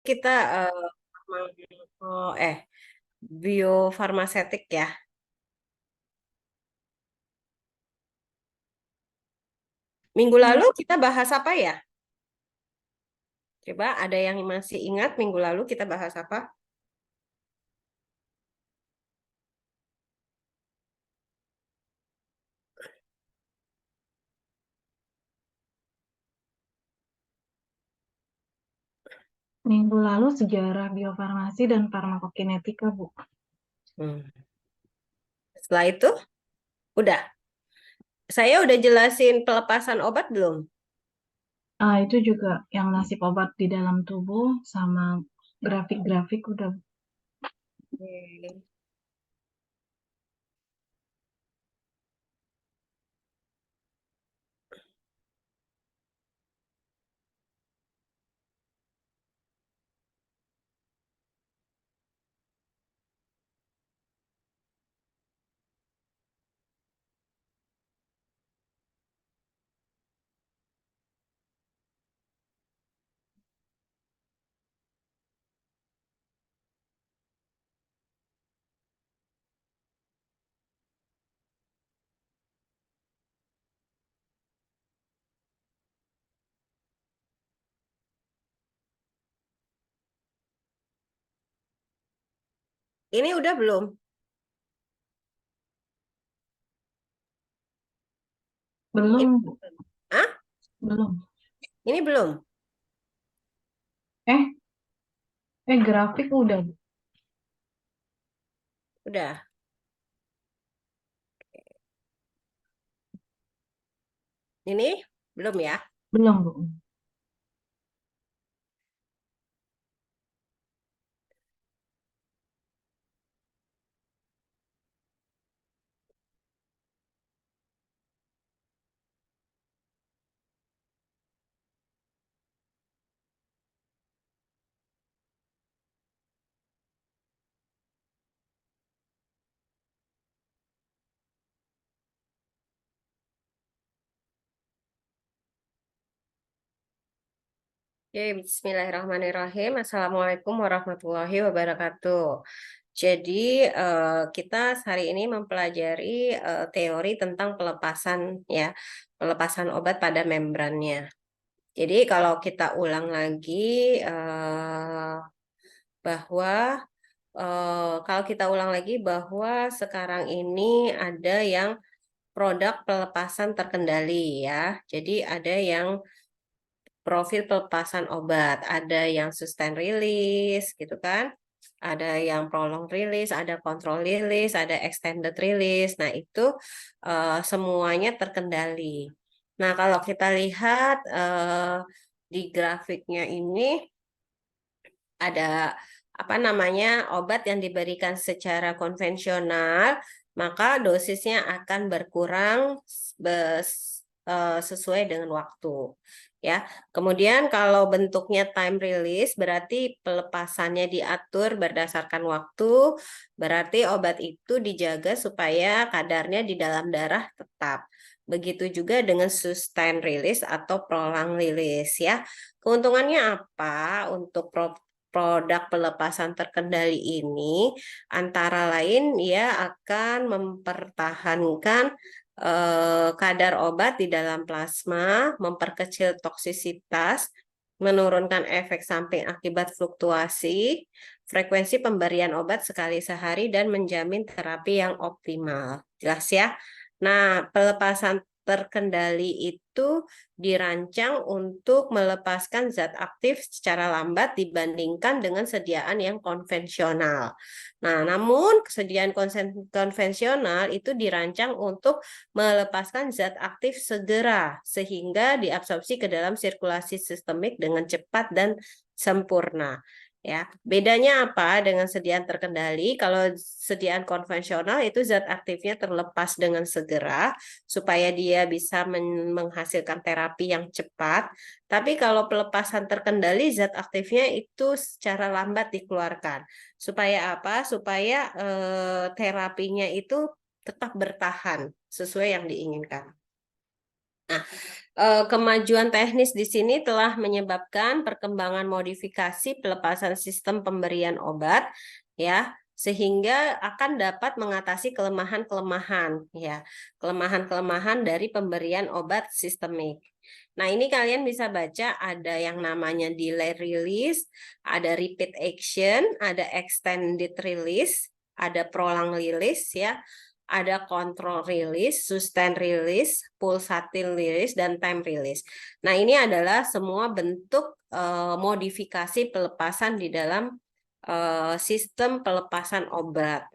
kita biofarmasetik ya. Minggu lalu kita bahas apa ya? Coba ada yang masih ingat minggu lalu kita bahas apa? Minggu lalu sejarah biofarmasi dan farmakokinetika, Bu. Setelah itu, udah. Saya udah jelasin pelepasan obat belum? Itu juga yang nasib obat di dalam tubuh sama grafik-grafik udah. Oke. Ini udah belum? Ini, Belum, Bu. ah? Belum. Ini belum? Eh, grafik udah, Bu. Udah. Ini belum ya? Belum, Bu. Oke, bismillahirrahmanirrahim. Assalamualaikum warahmatullahi wabarakatuh. Jadi, kita hari ini mempelajari teori tentang pelepasan ya, pelepasan obat pada membrannya. Jadi, kalau kita ulang lagi bahwa kalau kita ulang lagi bahwa sekarang ini ada yang produk pelepasan terkendali ya. Jadi, ada yang profil pelepasan obat, ada yang sustain release gitu kan, ada yang prolong release, ada control release, ada extended release. Nah, itu semuanya terkendali. Nah, kalau kita lihat di grafiknya ini ada apa namanya obat yang diberikan secara konvensional, maka dosisnya akan berkurang sesuai dengan waktu. Ya, kemudian kalau bentuknya time release berarti pelepasannya diatur berdasarkan waktu, berarti obat itu dijaga supaya kadarnya di dalam darah tetap. Begitu juga dengan sustain release atau prolong release ya. Keuntungannya apa untuk produk pelepasan terkendali ini? Antara lain ia akan mempertahankan kadar obat di dalam plasma, memperkecil toksisitas, menurunkan efek samping akibat fluktuasi, frekuensi pemberian obat sekali sehari, dan menjamin terapi yang optimal. Jelas ya? Nah, pelepasan terkendali itu dirancang untuk melepaskan zat aktif secara lambat dibandingkan dengan sediaan yang konvensional. Nah, namun kesediaan konvensional itu dirancang untuk melepaskan zat aktif segera sehingga diabsorpsi ke dalam sirkulasi sistemik dengan cepat dan sempurna. Ya, bedanya apa dengan sediaan terkendali? Kalau sediaan konvensional itu zat aktifnya terlepas dengan segera supaya dia bisa menghasilkan terapi yang cepat. Tapi kalau pelepasan terkendali zat aktifnya itu secara lambat dikeluarkan. Supaya apa? Supaya terapinya itu tetap bertahan sesuai yang diinginkan. Nah, Kemajuan teknis di sini telah menyebabkan perkembangan modifikasi pelepasan sistem pemberian obat, ya, sehingga akan dapat mengatasi kelemahan-kelemahan, ya, kelemahan-kelemahan dari pemberian obat sistemik. Nah, ini kalian bisa baca ada yang namanya delay release, ada repeat action, ada extended release, ada prolong release, ya. Ada control release, sustain release, pulsatil release, dan time release. Nah, ini adalah semua bentuk modifikasi pelepasan di dalam sistem pelepasan obat.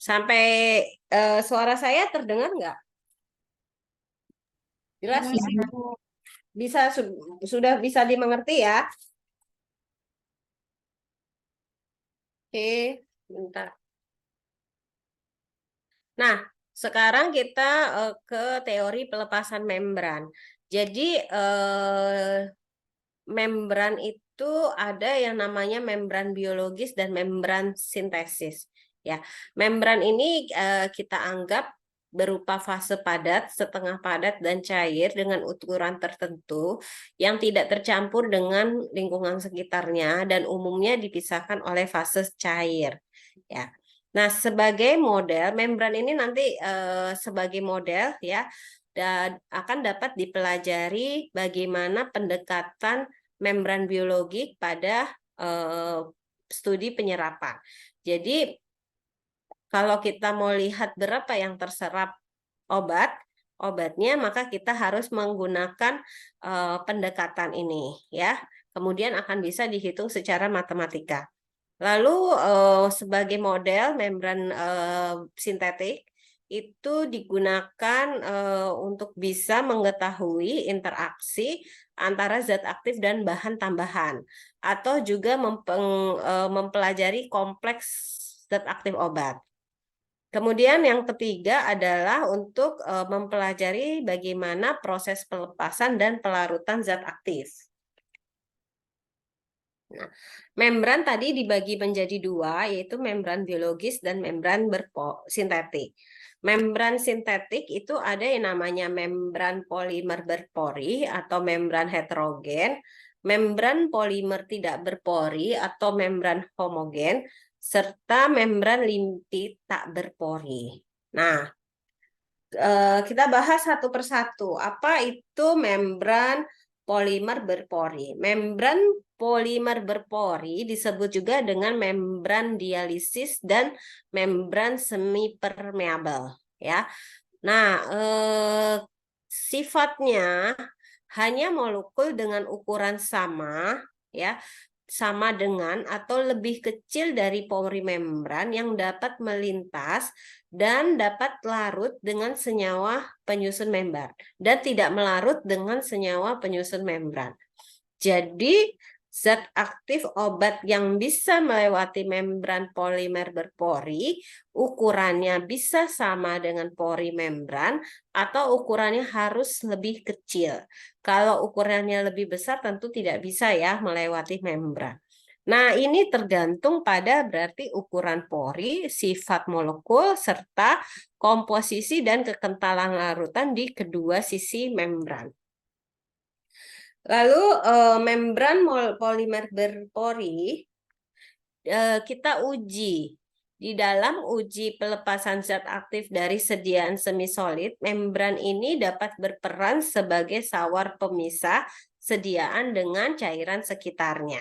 Sampai suara saya terdengar nggak? Jelas? Bisa sudah bisa dimengerti ya? Oke, bentar. Nah, sekarang kita ke teori pelepasan membran. Jadi, membran itu ada yang namanya membran biologis dan membran sintesis. Ya, membran ini kita anggap berupa fase padat, setengah padat, dan cair dengan ukuran tertentu yang tidak tercampur dengan lingkungan sekitarnya dan umumnya dipisahkan oleh fase cair. Ya. Nah, sebagai model, membran ini nanti sebagai model ya, dan akan dapat dipelajari bagaimana pendekatan membran biologi pada studi penyerapan. Jadi, kalau kita mau lihat berapa yang terserap obatnya, maka kita harus menggunakan pendekatan ini, ya. Kemudian akan bisa dihitung secara matematika. Lalu sebagai model membran sintetik itu digunakan untuk bisa mengetahui interaksi antara zat aktif dan bahan tambahan, atau juga mempelajari kompleks zat aktif obat. Kemudian yang ketiga adalah untuk mempelajari bagaimana proses pelepasan dan pelarutan zat aktif. Nah, membran tadi dibagi menjadi dua, yaitu membran biologis dan membran sintetik. Membran sintetik itu ada yang namanya membran polimer berpori atau membran heterogen, membran polimer tidak berpori atau membran homogen, serta membran lipid tak berpori. Nah, kita bahas satu persatu. Apa itu membran polimer berpori? Membran polimer berpori disebut juga dengan membran dialisis dan membran semi permeabel, ya. Nah, sifatnya hanya molekul dengan ukuran sama, ya, sama dengan atau lebih kecil dari pori membran yang dapat melintas dan dapat larut dengan senyawa penyusun membran dan tidak melarut dengan senyawa penyusun membran. Jadi, zat aktif obat yang bisa melewati membran polimer berpori, ukurannya bisa sama dengan pori membran atau ukurannya harus lebih kecil. Kalau ukurannya lebih besar tentu tidak bisa ya melewati membran. Nah, ini tergantung pada berarti ukuran pori, sifat molekul, serta komposisi dan kekentalan larutan di kedua sisi membran. Lalu membran polimer berpori kita uji. Di dalam uji pelepasan zat aktif dari sediaan semisolid, membran ini dapat berperan sebagai sawar pemisah sediaan dengan cairan sekitarnya.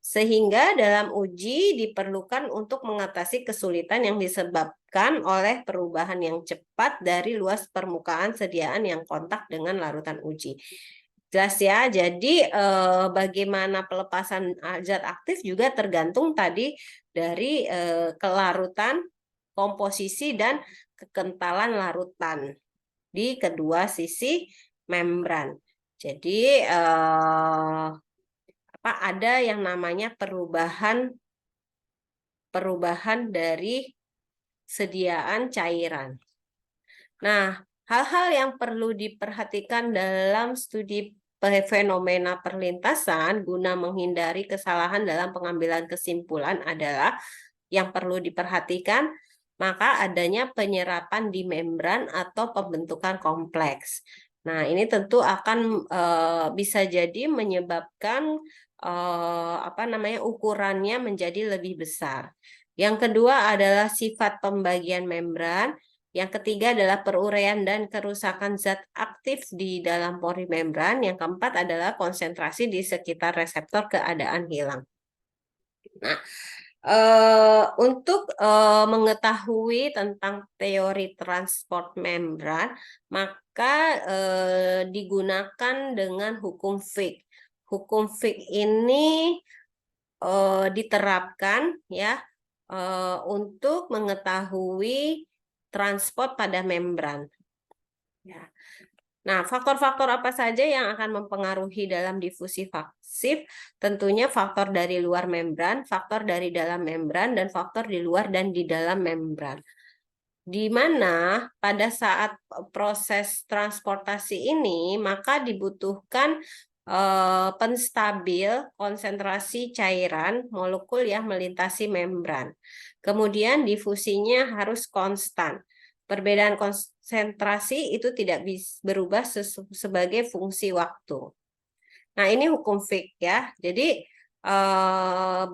Sehingga dalam uji diperlukan untuk mengatasi kesulitan yang disebabkan oleh perubahan yang cepat dari luas permukaan sediaan yang kontak dengan larutan uji. Jelas ya, jadi bagaimana pelepasan zat aktif juga tergantung tadi dari kelarutan, komposisi, dan kekentalan larutan di kedua sisi membran. Jadi ada yang namanya perubahan dari sediaan cairan. Nah, hal-hal yang perlu diperhatikan dalam studi fenomena perlintasan guna menghindari kesalahan dalam pengambilan kesimpulan adalah yang perlu diperhatikan maka adanya penyerapan di membran atau pembentukan kompleks. Nah, ini tentu akan bisa jadi menyebabkan ukurannya menjadi lebih besar. Yang kedua adalah sifat pembagian membran. Yang ketiga adalah peruraian dan kerusakan zat aktif di dalam pori membran. Yang keempat adalah konsentrasi di sekitar reseptor keadaan hilang. Nah, untuk mengetahui tentang teori transport membran, maka digunakan dengan hukum Fick. Hukum Fick ini diterapkan ya untuk mengetahui transport pada membran. Ya. Nah, faktor-faktor apa saja yang akan mempengaruhi dalam difusi pasif? Tentunya faktor dari luar membran, faktor dari dalam membran, dan faktor di luar dan di dalam membran. Di mana pada saat proses transportasi ini, maka dibutuhkan penstabil konsentrasi cairan molekul yang melintasi membran. Kemudian difusinya harus konstan. Perbedaan konsentrasi itu tidak bisa berubah sebagai fungsi waktu. Nah, ini hukum Fick ya. Jadi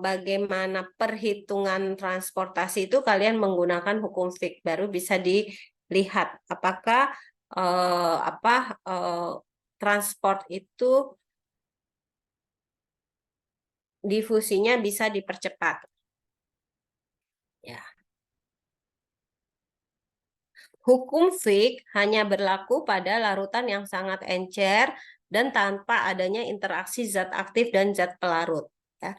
bagaimana perhitungan transportasi itu kalian menggunakan hukum Fick, baru bisa dilihat apakah transport itu difusinya bisa dipercepat. Ya. Hukum Fick hanya berlaku pada larutan yang sangat encer dan tanpa adanya interaksi zat aktif dan zat pelarut. Ya.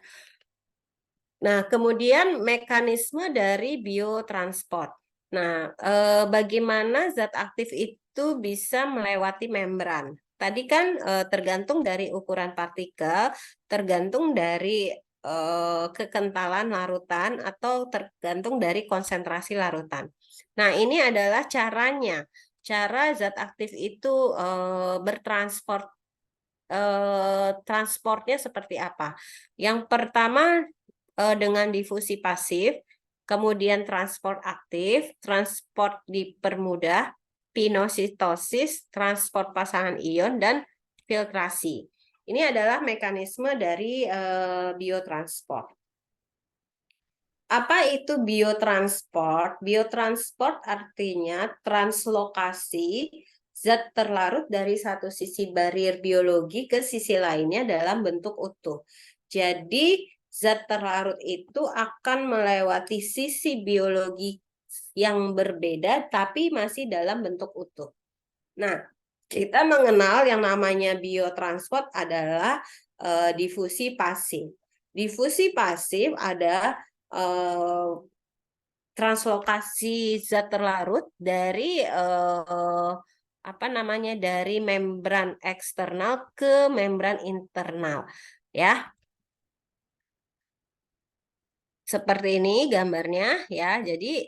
Nah, kemudian mekanisme dari biotransport. Nah, bagaimana zat aktif itu bisa melewati membran? Tadi kan tergantung dari ukuran partikel, tergantung dari kekentalan larutan, atau tergantung dari konsentrasi larutan. Nah, ini adalah caranya. Cara zat aktif itu transportnya seperti apa? Yang pertama dengan difusi pasif, kemudian transport aktif, transport dipermudah, pinositosis, transport pasangan ion, dan filtrasi. Ini adalah mekanisme dari biotransport. Apa itu biotransport? Biotransport artinya translokasi zat terlarut dari satu sisi barier biologi ke sisi lainnya dalam bentuk utuh. Jadi, zat terlarut itu akan melewati sisi biologi yang berbeda, tapi masih dalam bentuk utuh. Nah, kita mengenal yang namanya biotransport adalah difusi pasif. Difusi pasif ada translokasi zat terlarut dari dari membran eksternal ke membran internal, ya. Seperti ini gambarnya, ya. Jadi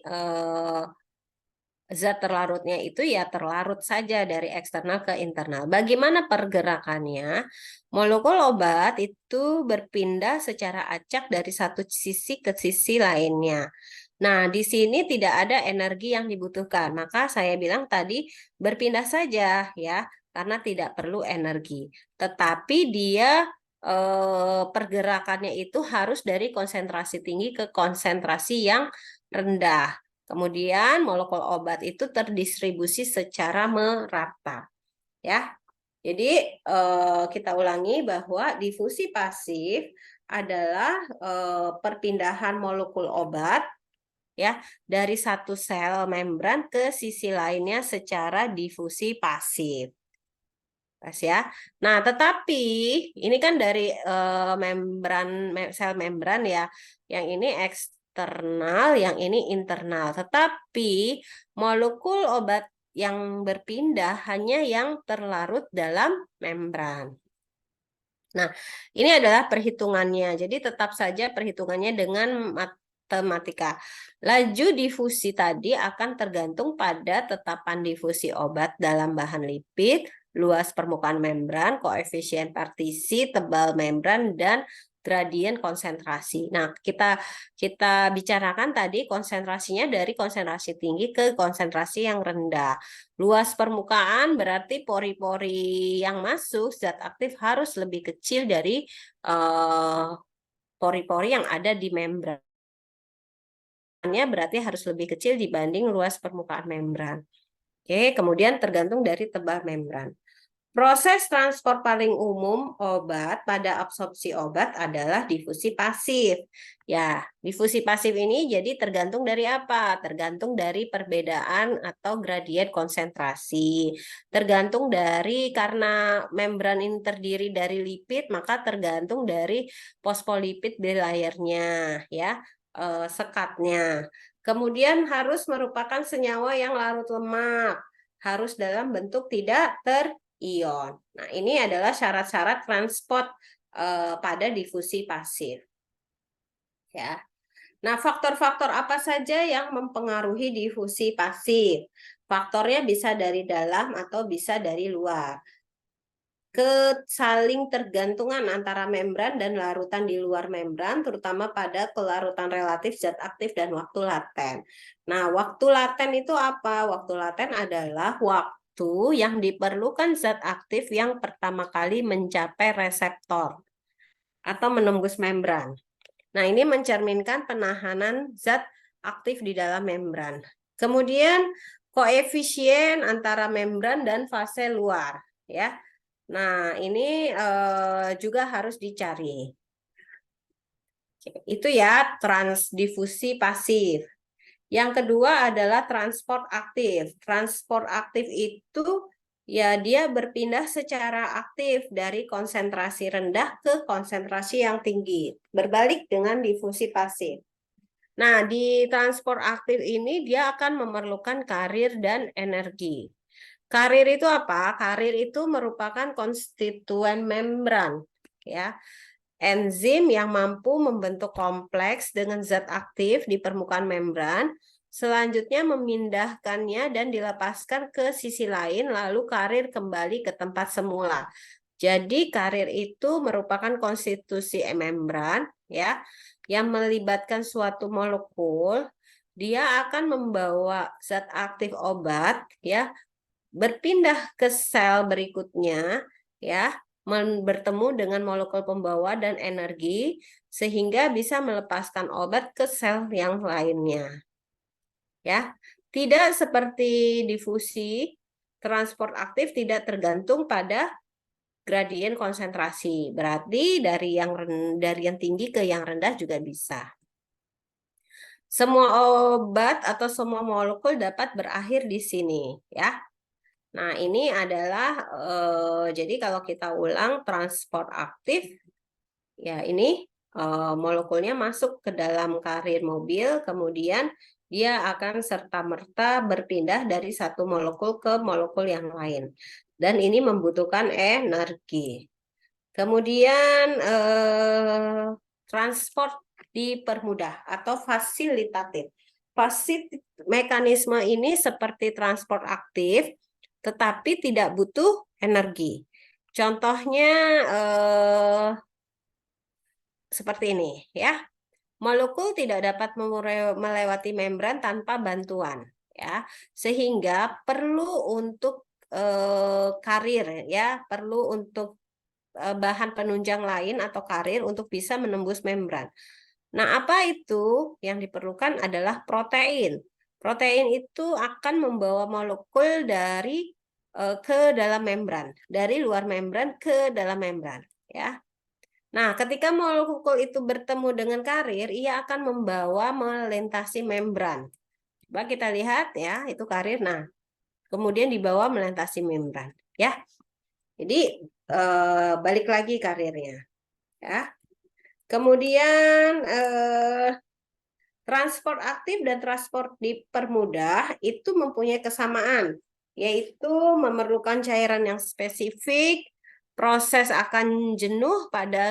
zat terlarutnya itu ya terlarut saja dari eksternal ke internal. Bagaimana pergerakannya? Molekul obat itu berpindah secara acak dari satu sisi ke sisi lainnya. Nah, di sini tidak ada energi yang dibutuhkan. Maka saya bilang tadi berpindah saja ya, karena tidak perlu energi. Tetapi dia pergerakannya itu harus dari konsentrasi tinggi ke konsentrasi yang rendah. Kemudian molekul obat itu terdistribusi secara merata, ya. Jadi kita ulangi bahwa difusi pasif adalah perpindahan molekul obat ya dari satu sel membran ke sisi lainnya secara difusi pasif. Pas ya. Nah, tetapi ini kan dari sel membran ya. Yang ini eksternal, yang ini internal. Tetapi molekul obat yang berpindah hanya yang terlarut dalam membran. Nah, ini adalah perhitungannya. Jadi tetap saja perhitungannya dengan matematika. Laju difusi tadi akan tergantung pada tetapan difusi obat dalam bahan lipid, luas permukaan membran, koefisien partisi, tebal membran, dan gradien konsentrasi. Nah, kita bicarakan tadi konsentrasinya dari konsentrasi tinggi ke konsentrasi yang rendah. Luas permukaan berarti pori-pori yang masuk zat aktif harus lebih kecil dari pori-pori yang ada di membran. Berarti harus lebih kecil dibanding luas permukaan membran. Oke, kemudian tergantung dari tebal membran. Proses transport paling umum obat pada absorpsi obat adalah difusi pasif. Ya, difusi pasif ini jadi tergantung dari apa? Tergantung dari perbedaan atau gradien konsentrasi. Tergantung dari karena membran ini terdiri dari lipid, maka tergantung dari fosfolipid di layarnya, ya, sekatnya. Kemudian harus merupakan senyawa yang larut lemak, harus dalam bentuk tidak ion. Nah, ini adalah syarat-syarat transport pada difusi pasif. Ya. Nah, faktor-faktor apa saja yang mempengaruhi difusi pasif? Faktornya bisa dari dalam atau bisa dari luar. Saling tergantungan antara membran dan larutan di luar membran, terutama pada kelarutan relatif zat aktif dan waktu laten. Nah, waktu laten itu apa? Waktu laten adalah waktu yang diperlukan zat aktif yang pertama kali mencapai reseptor atau menembus membran. Nah, ini mencerminkan penahanan zat aktif di dalam membran. Kemudian, koefisien antara membran dan fase luar, ya. Nah, ini juga harus dicari. Itu ya, transdifusi pasif. Yang kedua adalah transport aktif. Transport aktif itu ya dia berpindah secara aktif dari konsentrasi rendah ke konsentrasi yang tinggi. Berbalik dengan difusi pasif. Nah, di transport aktif ini dia akan memerlukan karir dan energi. Karir itu apa? Karir itu merupakan konstituen membran, ya. Enzim yang mampu membentuk kompleks dengan zat aktif di permukaan membran, selanjutnya memindahkannya dan dilepaskan ke sisi lain, lalu karir kembali ke tempat semula. Jadi karir itu merupakan konstitusi membran, ya, yang melibatkan suatu molekul. Dia akan membawa zat aktif obat, ya, berpindah ke sel berikutnya, ya, bertemu dengan molekul pembawa dan energi sehingga bisa melepaskan obat ke sel yang lainnya. Ya, tidak seperti difusi, transport aktif tidak tergantung pada gradien konsentrasi. Berarti dari yang tinggi ke yang rendah juga bisa. Semua obat atau semua molekul dapat berakhir di sini, ya. Nah, ini adalah jadi kalau kita ulang transport aktif, ya ini molekulnya masuk ke dalam karir mobil, kemudian dia akan serta-merta berpindah dari satu molekul ke molekul yang lain. Dan ini membutuhkan energi. Kemudian transport dipermudah atau fasilitatif. Mekanisme ini seperti transport aktif, tetapi tidak butuh energi. Contohnya seperti ini, ya. Molekul tidak dapat melewati membran tanpa bantuan, ya. Sehingga perlu untuk karir, ya, perlu untuk bahan penunjang lain atau karir untuk bisa menembus membran. Nah, apa itu? Yang diperlukan adalah protein. Protein itu akan membawa molekul dari ke dalam membran, dari luar membran ke dalam membran, ya. Nah, ketika molekul itu bertemu dengan karir, ia akan membawa melintasi membran. Coba kita lihat ya, itu karir. Nah, kemudian dibawa melintasi membran, ya. Jadi balik lagi karirnya, ya. Kemudian transport aktif dan transport dipermudah itu mempunyai kesamaan, yaitu memerlukan cairan yang spesifik, proses akan jenuh pada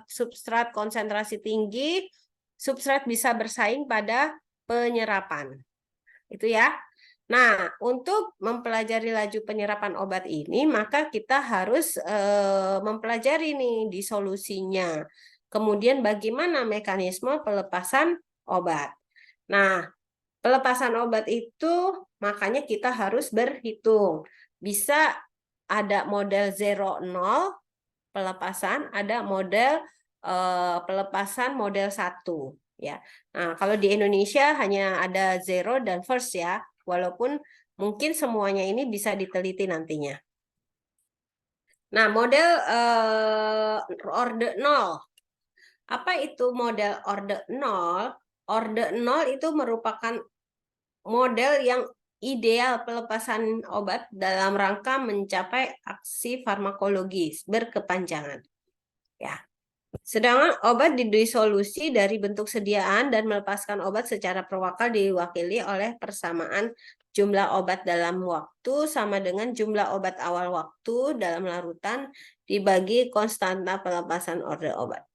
substrat konsentrasi tinggi, substrat bisa bersaing pada penyerapan. Itu ya. Nah, untuk mempelajari laju penyerapan obat ini, maka kita harus mempelajari nih disolusinya. kemudian bagaimana mekanisme pelepasan obat. Nah, pelepasan obat itu makanya kita harus berhitung. Bisa ada model 0, 0 pelepasan, ada model pelepasan model 1 ya. Nah, kalau di Indonesia hanya ada 0 dan first ya, walaupun mungkin semuanya ini bisa diteliti nantinya. Nah, model orde 0. Apa itu model orde 0? Orde 0 itu merupakan model yang ideal pelepasan obat dalam rangka mencapai aksi farmakologis berkepanjangan. Ya. Sedangkan obat didisolusi dari bentuk sediaan dan melepaskan obat secara perwakal diwakili oleh persamaan jumlah obat dalam waktu sama dengan jumlah obat awal waktu dalam larutan dibagi konstanta pelepasan orde obat.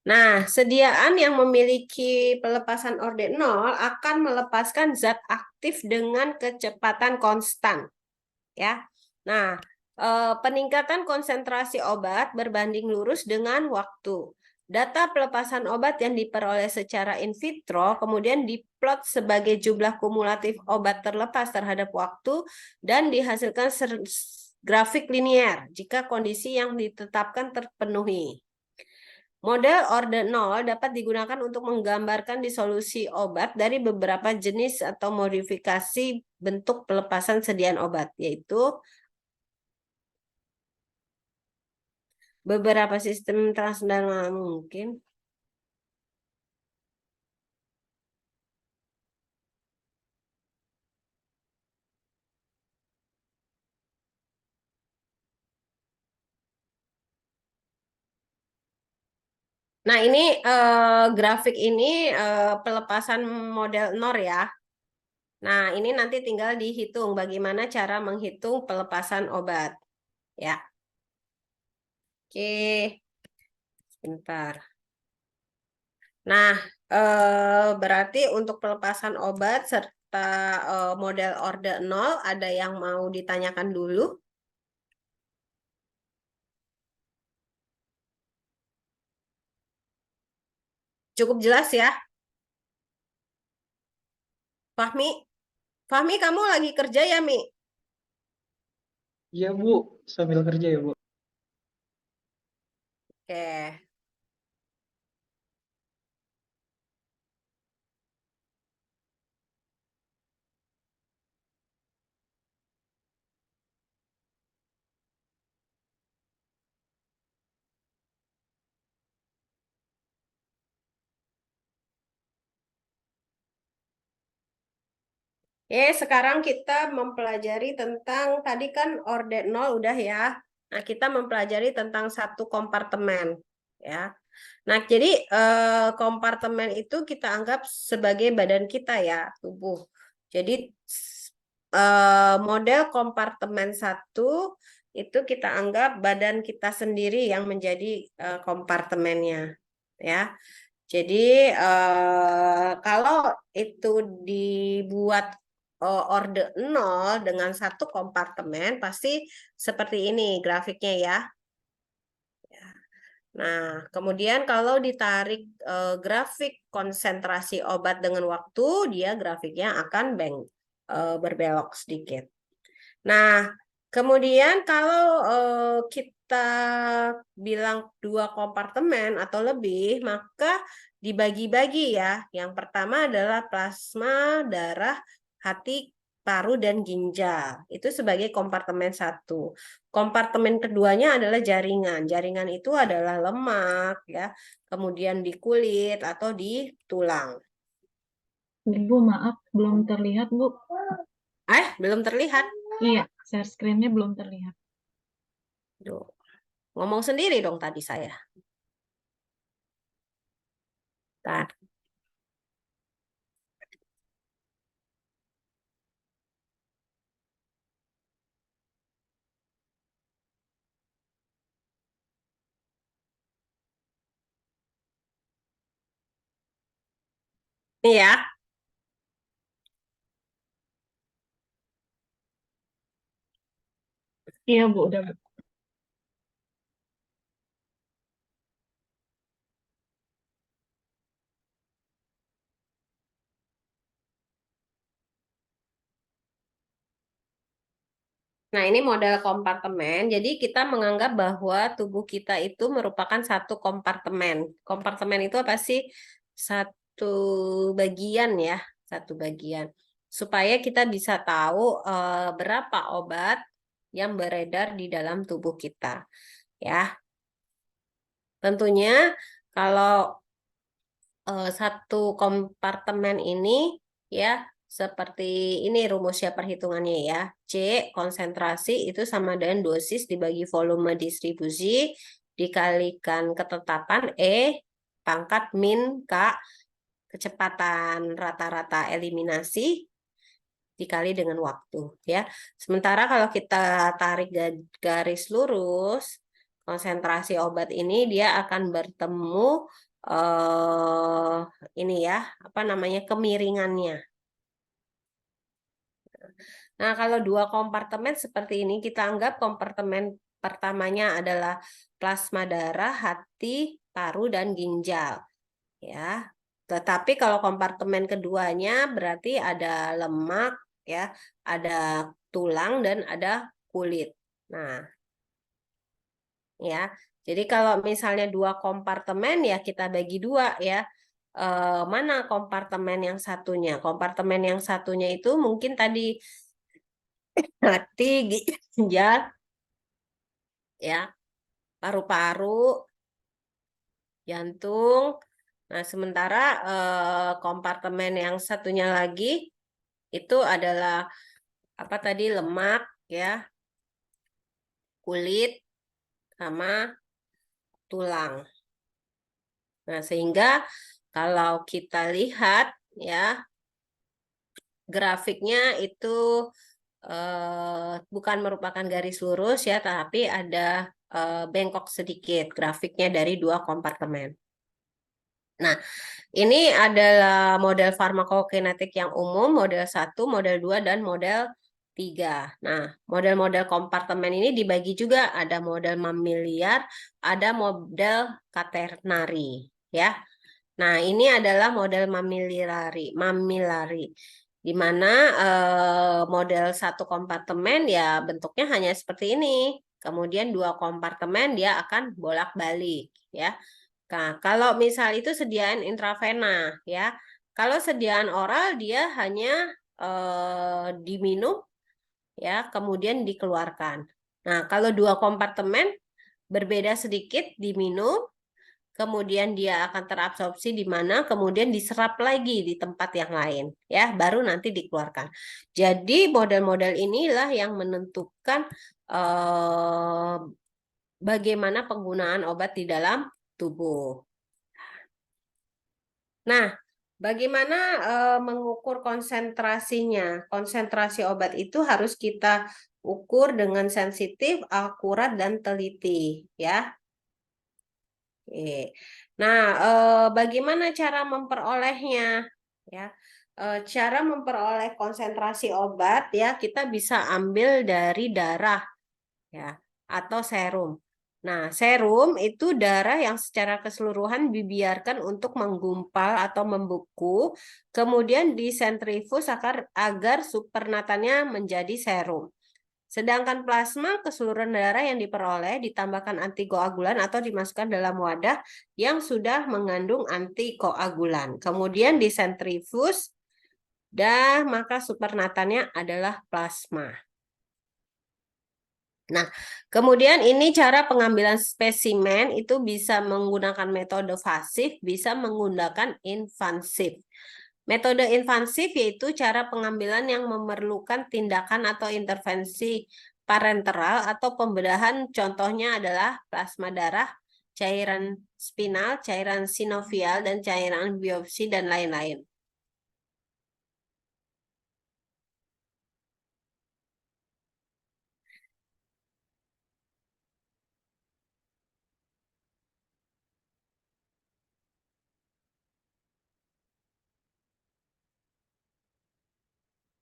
Nah, sediaan yang memiliki pelepasan orde 0 akan melepaskan zat aktif dengan kecepatan konstan. Ya. Nah, peningkatan konsentrasi obat berbanding lurus dengan waktu. Data pelepasan obat yang diperoleh secara in vitro kemudian diplot sebagai jumlah kumulatif obat terlepas terhadap waktu dan dihasilkan grafik linear jika kondisi yang ditetapkan terpenuhi. Model orde 0 dapat digunakan untuk menggambarkan disolusi obat dari beberapa jenis atau modifikasi bentuk pelepasan sediaan obat, yaitu beberapa sistem transdermal mungkin. Nah, ini grafik ini pelepasan model NOR ya. Nah, ini nanti tinggal dihitung bagaimana cara menghitung pelepasan obat. Ya, oke. Sebentar. Nah, berarti untuk pelepasan obat serta model orde 0 ada yang mau ditanyakan dulu? Cukup jelas ya, Fahmi? Fahmi, kamu lagi kerja ya, Mi? Iya Bu, sambil kerja ya Bu. Oke. Sekarang kita mempelajari tentang, tadi kan orde 0 udah ya. Nah, kita mempelajari tentang satu kompartemen. Ya. Nah, jadi kompartemen itu kita anggap sebagai badan kita ya, tubuh. Jadi model kompartemen 1 itu kita anggap badan kita sendiri yang menjadi kompartemennya. Ya. Jadi kalau itu dibuat orde 0 dengan satu kompartemen pasti seperti ini grafiknya ya. Nah, kemudian kalau ditarik grafik konsentrasi obat dengan waktu, dia grafiknya akan berbelok sedikit. Nah, kemudian kalau kita bilang 2 kompartemen atau lebih, maka dibagi-bagi ya. Yang pertama adalah plasma, darah, hati, paru, dan ginjal. Itu sebagai kompartemen 1. Kompartemen keduanya adalah jaringan. Jaringan itu adalah lemak ya, kemudian di kulit atau di tulang. Bu, maaf, belum terlihat, Bu. Belum terlihat. Iya, share screen-nya belum terlihat. Duh. Ngomong sendiri dong tadi saya. Nah, ini ya. Iya, Bu, udah, Bu. Nah, ini model kompartemen. Jadi kita menganggap bahwa tubuh kita itu merupakan satu kompartemen. Kompartemen itu apa sih? Satu bagian ya, satu bagian. Supaya kita bisa tahu berapa obat yang beredar di dalam tubuh kita. Ya, tentunya kalau satu kompartemen ini ya seperti ini rumusnya perhitungannya ya. C konsentrasi itu sama dengan dosis dibagi volume distribusi dikalikan ketetapan E pangkat min K kecepatan rata-rata eliminasi dikali dengan waktu ya. Sementara kalau kita tarik garis lurus konsentrasi obat ini dia akan bertemu ini ya, apa namanya kemiringannya. Nah, kalau dua kompartemen seperti ini kita anggap kompartemen pertamanya adalah plasma darah, hati, paru dan ginjal. Ya. Tetapi kalau kompartemen keduanya berarti ada lemak ya, ada tulang dan ada kulit. Nah, ya. Jadi kalau misalnya dua kompartemen ya kita bagi dua ya. Mana kompartemen yang satunya? Kompartemen yang satunya itu mungkin tadi hati, ginjal, ya, paru-paru, jantung. Nah, sementara kompartemen yang satunya lagi itu adalah apa tadi lemak, ya, kulit, sama tulang. Nah, sehingga kalau kita lihat ya grafiknya itu bukan merupakan garis lurus ya, tapi ada bengkok sedikit grafiknya dari dua kompartemen. Nah, ini adalah model farmakokinetik yang umum, model 1, model 2, dan model 3. Nah, model-model kompartemen ini dibagi juga, ada model mamiliar, ada model quaternary, ya. Nah, ini adalah model mamilari, di mana model satu kompartemen ya bentuknya hanya seperti ini. Kemudian dua kompartemen dia akan bolak-balik, ya. Nah, kalau misal itu sediaan intravena, ya. Kalau sediaan oral dia hanya diminum, ya, kemudian dikeluarkan. Nah, kalau dua kompartemen berbeda sedikit, diminum, kemudian dia akan terabsorpsi di mana, kemudian diserap lagi di tempat yang lain, ya, baru nanti dikeluarkan. Jadi model-model inilah yang menentukan bagaimana penggunaan obat di dalam tubuh. Nah, bagaimana mengukur konsentrasinya? Konsentrasi obat itu harus kita ukur dengan sensitif, akurat, dan teliti, ya. Oke. Nah, bagaimana cara memperolehnya? Ya, cara memperoleh konsentrasi obat ya kita bisa ambil dari darah, ya, atau serum. Nah, serum itu darah yang secara keseluruhan dibiarkan untuk menggumpal atau membeku, kemudian disentrifus agar supernatannya menjadi serum. Sedangkan plasma keseluruhan darah yang diperoleh ditambahkan antikoagulan atau dimasukkan dalam wadah yang sudah mengandung antikoagulan. Kemudian disentrifus, dan maka supernatannya adalah plasma. Nah, kemudian ini cara pengambilan spesimen itu bisa menggunakan metode vasif, bisa menggunakan invasif. Metode invasif yaitu cara pengambilan yang memerlukan tindakan atau intervensi parenteral atau pembedahan, contohnya adalah plasma darah, cairan spinal, cairan sinovial, dan cairan biopsi, dan lain-lain.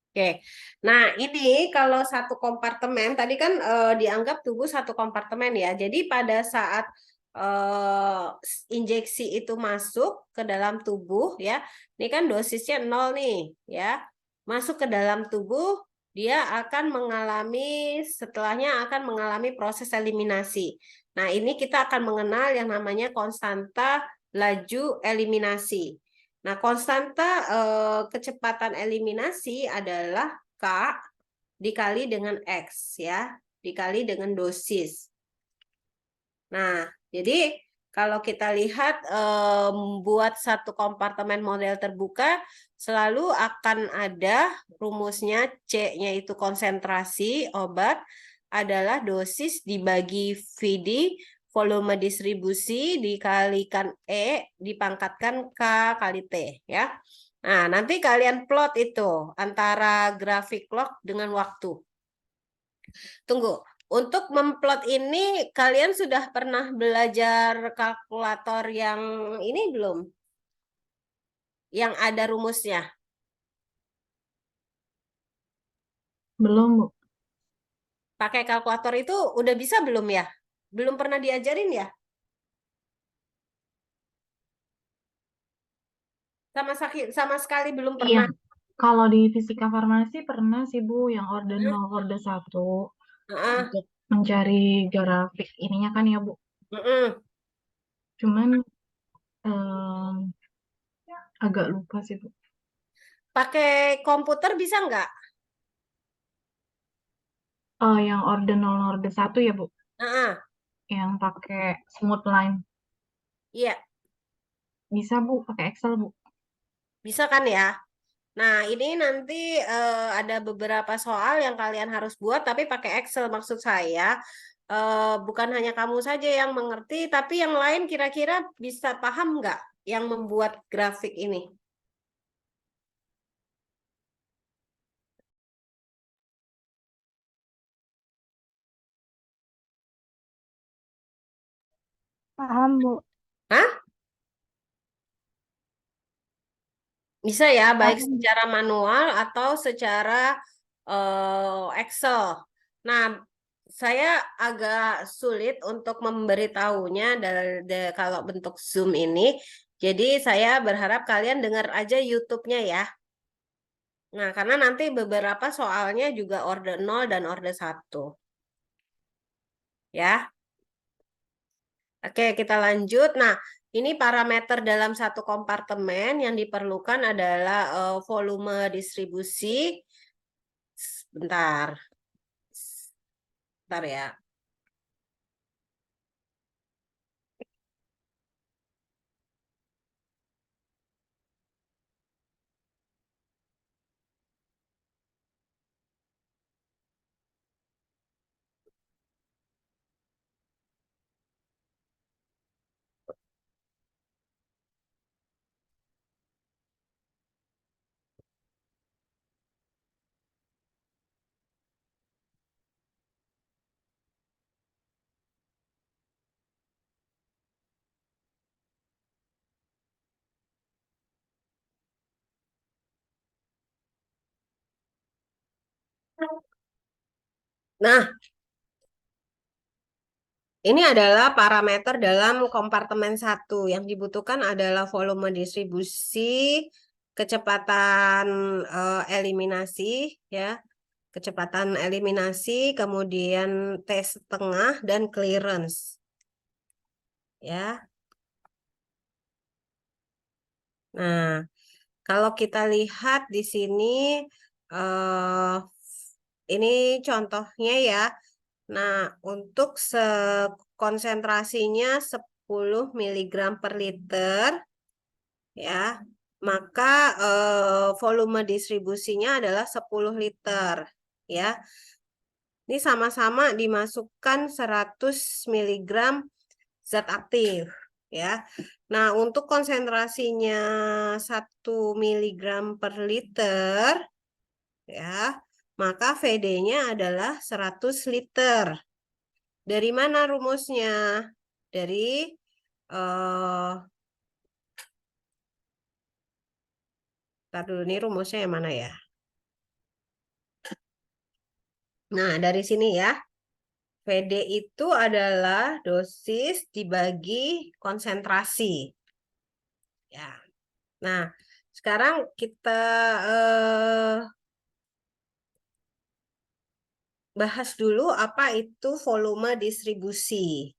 Oke, nah ini kalau satu kompartemen tadi kan dianggap tubuh satu kompartemen ya. Jadi pada saat injeksi itu masuk ke dalam tubuh ya, ini kan dosisnya 0 nih ya, masuk ke dalam tubuh dia akan mengalami, setelahnya akan mengalami proses eliminasi. Nah, ini kita akan mengenal yang namanya konstanta laju eliminasi. Nah, konstanta kecepatan eliminasi adalah K dikali dengan X, ya, dikali dengan dosis. Nah, jadi kalau kita lihat buat satu kompartemen model terbuka, selalu akan ada rumusnya C-nya itu konsentrasi obat adalah dosis dibagi VD, volume distribusi dikalikan E dipangkatkan K kali T, ya. Nah, nanti kalian plot itu antara grafik log dengan waktu. Tunggu, untuk memplot ini kalian sudah pernah belajar kalkulator yang ini belum? Yang ada rumusnya? Belum, Bu. Pakai kalkulator itu udah bisa belum ya? Belum pernah diajarin ya? Sama sekali belum Iya. pernah. Kalau di fisika farmasi pernah sih, Bu, yang ordinal orde 1 Heeh, untuk mencari grafik ininya kan ya, Bu. heeh. Cuman agak lupa sih, Bu. Pakai komputer bisa nggak? Yang ordinal orde 1 ya, Bu. Heeh, Yang pakai smooth line. iya, Bisa, Bu, pakai Excel, Bu. bisa kan ya? Nah, ini nanti ada beberapa soal yang kalian harus buat, tapi pakai Excel. Maksud saya, bukan hanya kamu saja yang mengerti, tapi yang lain kira-kira bisa paham nggak yang membuat grafik ini? Paham, Bu. Hah? Bisa ya, baik Paham. secara manual atau secara Excel. Nah, saya agak sulit untuk memberitahunya kalau bentuk Zoom ini. Jadi saya berharap kalian dengar aja YouTube-nya ya. Nah, karena nanti beberapa soalnya juga orde 0 dan orde 1. Ya. Oke, kita lanjut. Nah, ini parameter dalam satu kompartemen yang diperlukan adalah volume distribusi. Bentar. Bentar ya. Nah, ini adalah parameter dalam kompartemen 1. Yang dibutuhkan adalah volume distribusi, kecepatan eliminasi, ya, kecepatan eliminasi, kemudian T setengah dan clearance, ya. Nah, kalau kita lihat di sini, ini contohnya ya. Nah, untuk konsentrasinya 10 mg per liter, ya, maka volume distribusinya adalah 10 liter, ya. Ini sama-sama dimasukkan 100 mg zat aktif, ya. Nah, untuk konsentrasinya 1 mg per liter, ya, maka VD-nya adalah 100 liter. Dari mana rumusnya? Dari ntar dulu nih rumusnya yang mana ya? Nah, dari sini ya. VD itu adalah dosis dibagi konsentrasi. Ya. Nah, sekarang kita bahas dulu apa itu volume distribusi.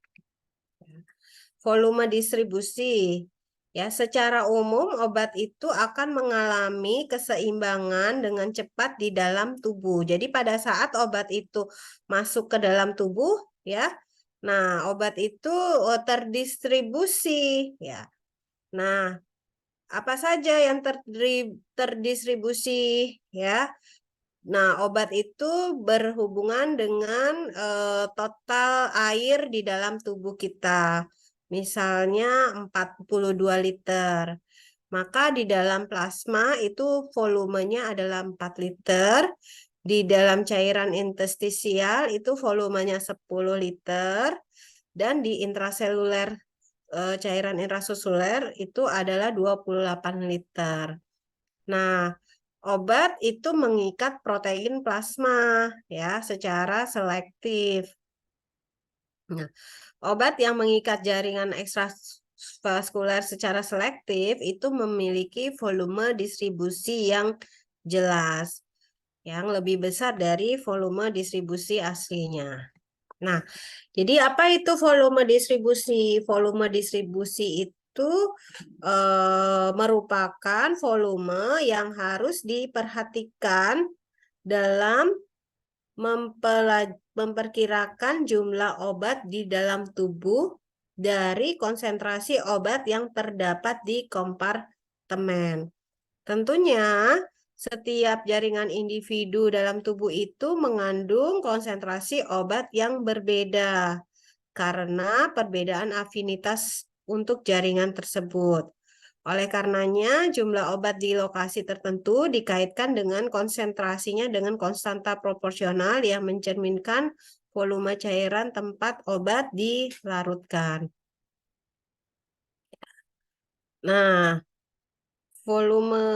Volume distribusi. Ya, secara umum obat itu akan mengalami keseimbangan dengan cepat di dalam tubuh. Jadi pada saat obat itu masuk ke dalam tubuh, ya, nah obat itu terdistribusi, ya. Nah, apa saja yang terdistribusi, ya? Nah, obat itu berhubungan dengan total air di dalam tubuh kita. Misalnya 42 liter. Maka di dalam plasma itu volumenya adalah 4 liter. Di dalam cairan interstisial itu volumenya 10 liter. Dan di intraseluler cairan intraseluler itu adalah 28 liter. Nah, obat itu mengikat protein plasma ya secara selektif. Nah, obat yang mengikat jaringan ekstravaskuler secara selektif itu memiliki volume distribusi yang jelas, yang lebih besar dari volume distribusi aslinya. Nah, jadi apa itu volume distribusi? Volume distribusi itu merupakan volume yang harus diperhatikan dalam memperkirakan jumlah obat di dalam tubuh dari konsentrasi obat yang terdapat di kompartemen. Tentunya setiap jaringan individu dalam tubuh itu mengandung konsentrasi obat yang berbeda karena perbedaan afinitas untuk jaringan tersebut. Oleh karenanya, jumlah obat di lokasi tertentu dikaitkan dengan konsentrasinya dengan konstanta proporsional yang mencerminkan volume cairan tempat obat dilarutkan. Nah, volume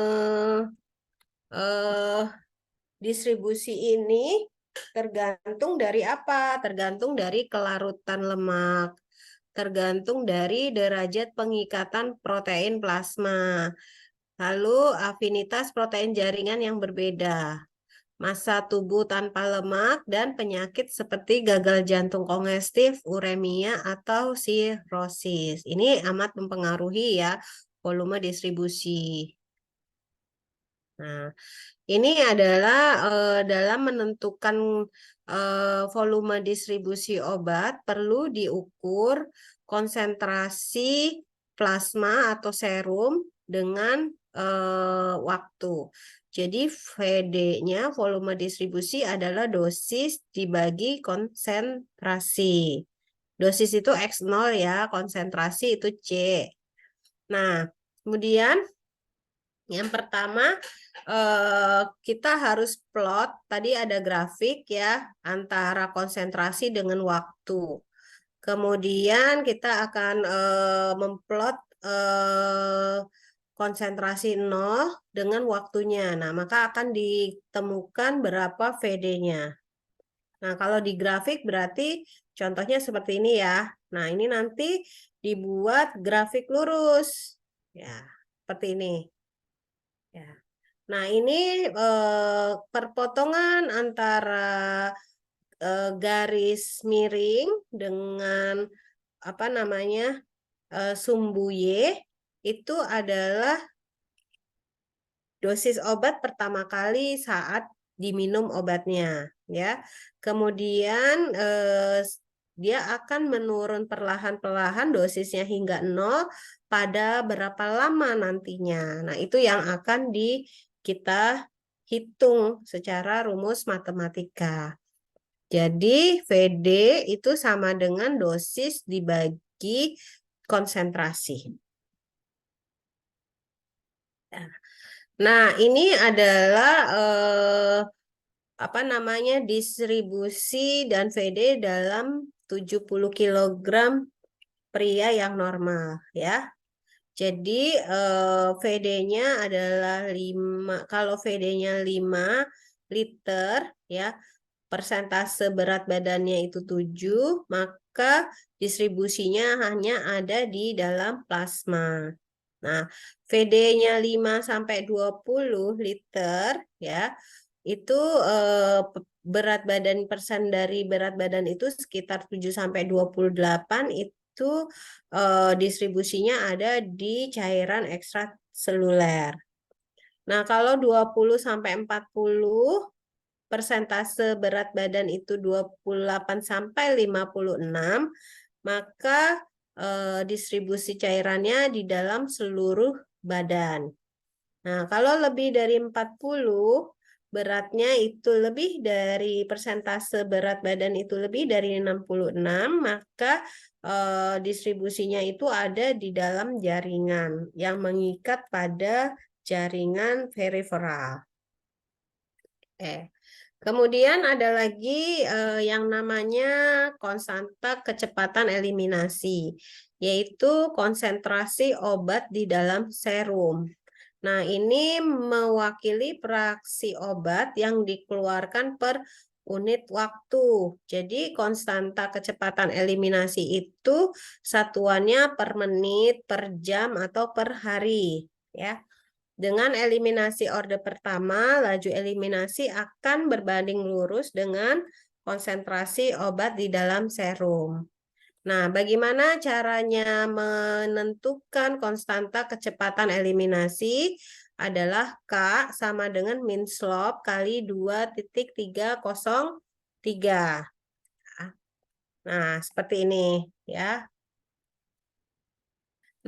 distribusi ini tergantung dari apa? Tergantung dari kelarutan lemak. Tergantung dari derajat pengikatan protein plasma. Lalu afinitas protein jaringan yang berbeda. Massa tubuh tanpa lemak dan penyakit seperti gagal jantung kongestif, uremia, atau sirosis. Ini amat mempengaruhi ya volume distribusi. Nah, ini adalah dalam menentukan volume distribusi obat perlu diukur konsentrasi plasma atau serum dengan waktu. Jadi VD-nya volume distribusi adalah dosis dibagi konsentrasi. Dosis itu X0 ya, konsentrasi itu C. Nah, kemudian yang pertama kita harus plot, tadi ada grafik ya, antara konsentrasi dengan waktu. Kemudian kita akan memplot konsentrasi 0 dengan waktunya. Nah, maka akan ditemukan berapa VD-nya. Nah, kalau di grafik berarti contohnya seperti ini ya. Nah, ini nanti dibuat grafik lurus. Ya, seperti ini. Ya. Nah, ini perpotongan antara garis miring dengan apa namanya sumbu Y itu adalah dosis obat pertama kali saat diminum obatnya, ya. Kemudian dia akan menurun perlahan-perlahan dosisnya hingga 0 pada berapa lama nantinya. Nah, itu yang akan kita hitung secara rumus matematika. Jadi VD itu sama dengan dosis dibagi konsentrasi. Nah, ini adalah apa namanya distribusi dan VD dalam 70 kg pria yang normal ya. Jadi VD-nya adalah 5, kalau VD-nya 5 liter ya, persentase berat badannya itu 7, maka distribusinya hanya ada di dalam plasma. Nah, VD-nya 5 sampai 20 liter ya. itu berat badan persen dari berat badan itu sekitar 7-28 itu distribusinya ada di cairan ekstraseluler. Nah, kalau 20-40 persentase berat badan itu 28-56, maka distribusi cairannya di dalam seluruh badan. Nah, kalau lebih dari 40, beratnya itu lebih dari persentase berat badan itu lebih dari 66, maka distribusinya itu ada di dalam jaringan yang mengikat pada jaringan periferal. Kemudian ada lagi yang namanya konstanta kecepatan eliminasi, yaitu konsentrasi obat di dalam serum. Nah, ini mewakili fraksi obat yang dikeluarkan per unit waktu. Jadi, konstanta kecepatan eliminasi itu satuannya per menit, per jam, atau per hari. Ya. Dengan eliminasi orde pertama, laju eliminasi akan berbanding lurus dengan konsentrasi obat di dalam serum. Nah, bagaimana caranya menentukan konstanta kecepatan eliminasi? Adalah K sama dengan min slope kali 2,303. Nah, seperti ini ya.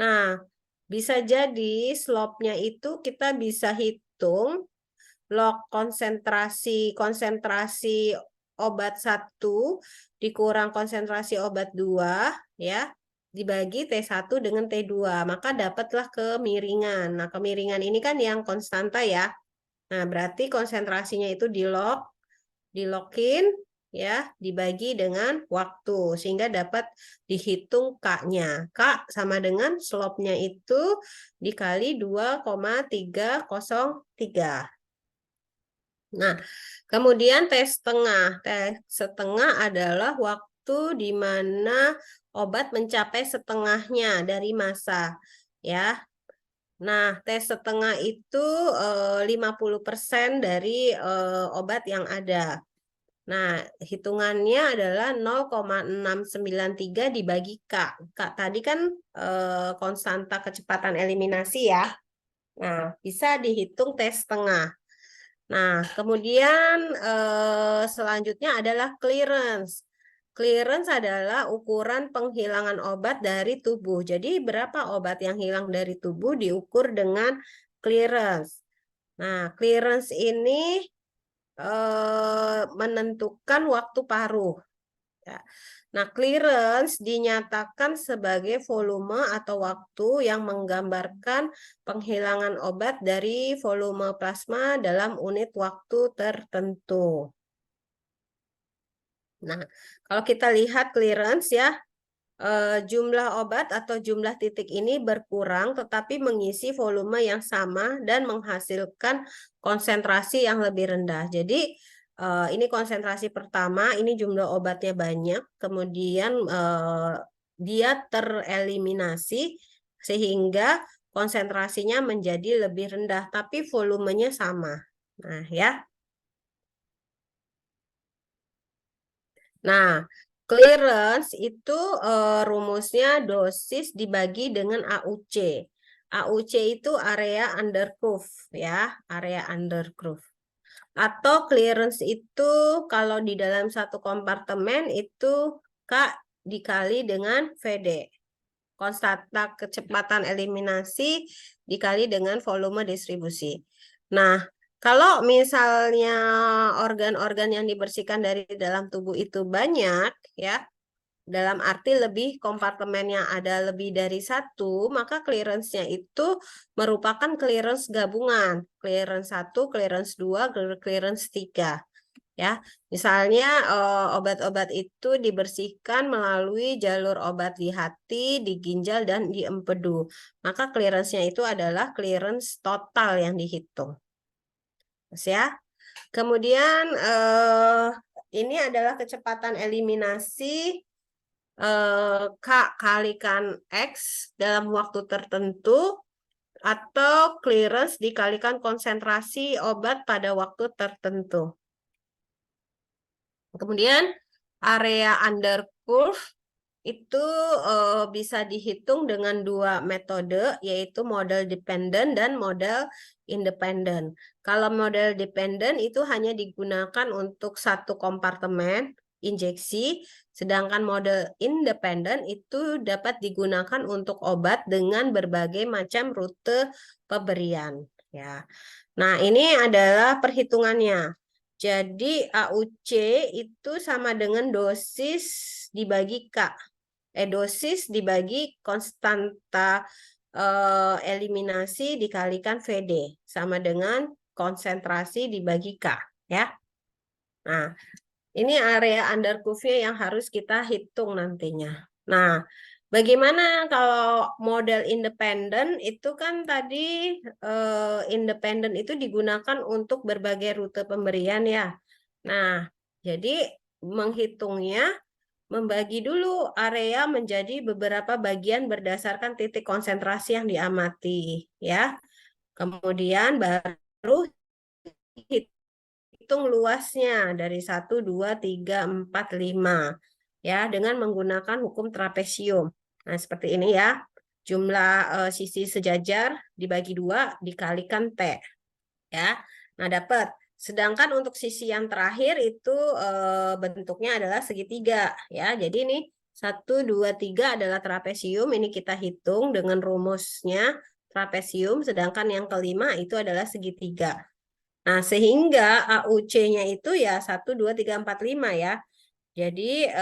Nah, bisa jadi slope-nya itu kita bisa hitung log konsentrasi obat 1 dikurang konsentrasi obat 2 ya, dibagi T1 dengan T2, maka dapatlah kemiringan. Nah, kemiringan ini kan yang konstanta ya. Nah, berarti konsentrasinya itu dilogin ya, dibagi dengan waktu sehingga dapat dihitung K-nya. K sama dengan slope-nya itu dikali 2,303. Nah, kemudian T setengah. T setengah adalah waktu di mana obat mencapai setengahnya dari massa ya. Nah, T setengah itu 50% dari obat yang ada. Nah, hitungannya adalah 0,693 dibagi K. K tadi kan konstanta kecepatan eliminasi ya. Nah, bisa dihitung T setengah. Nah, kemudian selanjutnya adalah clearance. Clearance adalah ukuran penghilangan obat dari tubuh. Jadi, berapa obat yang hilang dari tubuh diukur dengan clearance. Nah, clearance ini menentukan waktu paruh. Ya. Nah, clearance dinyatakan sebagai volume atau waktu yang menggambarkan penghilangan obat dari volume plasma dalam unit waktu tertentu. Nah, kalau kita lihat clearance ya, jumlah obat atau jumlah titik ini berkurang tetapi mengisi volume yang sama dan menghasilkan konsentrasi yang lebih rendah. Jadi ini konsentrasi pertama, ini jumlah obatnya banyak, kemudian dia tereliminasi sehingga konsentrasinya menjadi lebih rendah tapi volumenya sama. Nah, ya. Nah, clearance itu rumusnya dosis dibagi dengan AUC. AUC itu area under curve ya, area under curve. Atau clearance itu kalau di dalam satu kompartemen itu K dikali dengan VD. Konstanta kecepatan eliminasi dikali dengan volume distribusi. Nah, kalau misalnya organ-organ yang dibersihkan dari dalam tubuh itu banyak, ya, dalam arti lebih kompartemennya ada lebih dari satu, maka clearance-nya itu merupakan clearance gabungan. Clearance 1, clearance 2, clearance 3. Ya, misalnya obat-obat itu dibersihkan melalui jalur obat di hati, di ginjal, dan di empedu. Maka clearance-nya itu adalah clearance total yang dihitung. Ya. Kemudian ini adalah kecepatan eliminasi K kalikan X dalam waktu tertentu atau clearance dikalikan konsentrasi obat pada waktu tertentu. Kemudian area under curve itu bisa dihitung dengan dua metode, yaitu model dependent dan model independent. Kalau model dependent itu hanya digunakan untuk satu kompartemen injeksi, sedangkan model independent itu dapat digunakan untuk obat dengan berbagai macam rute pemberian. Ya. Nah, ini adalah perhitungannya. Jadi AUC itu sama dengan dosis dibagi K. Dosis dibagi konstanta eliminasi dikalikan VD. Sama dengan konsentrasi dibagi K. Ya. Nah, ini area under curve-nya yang harus kita hitung nantinya. Nah, bagaimana kalau model independen itu kan tadi independen itu digunakan untuk berbagai rute pemberian ya. Nah, jadi menghitungnya membagi dulu area menjadi beberapa bagian berdasarkan titik konsentrasi yang diamati ya. Kemudian baru hitung luasnya dari 1, 2, 3, 4, 5 ya dengan menggunakan hukum trapesium. Nah, seperti ini ya. Jumlah sisi sejajar dibagi 2 dikalikan T. Ya. Nah, dapat. Sedangkan untuk sisi yang terakhir itu bentuknya adalah segitiga ya. Jadi ini 1, 2, 3 adalah trapesium. Ini kita hitung dengan rumusnya trapesium. Sedangkan yang kelima itu adalah segitiga. Nah, sehingga AUC-nya itu ya 1, 2, 3, 4, 5 ya. Jadi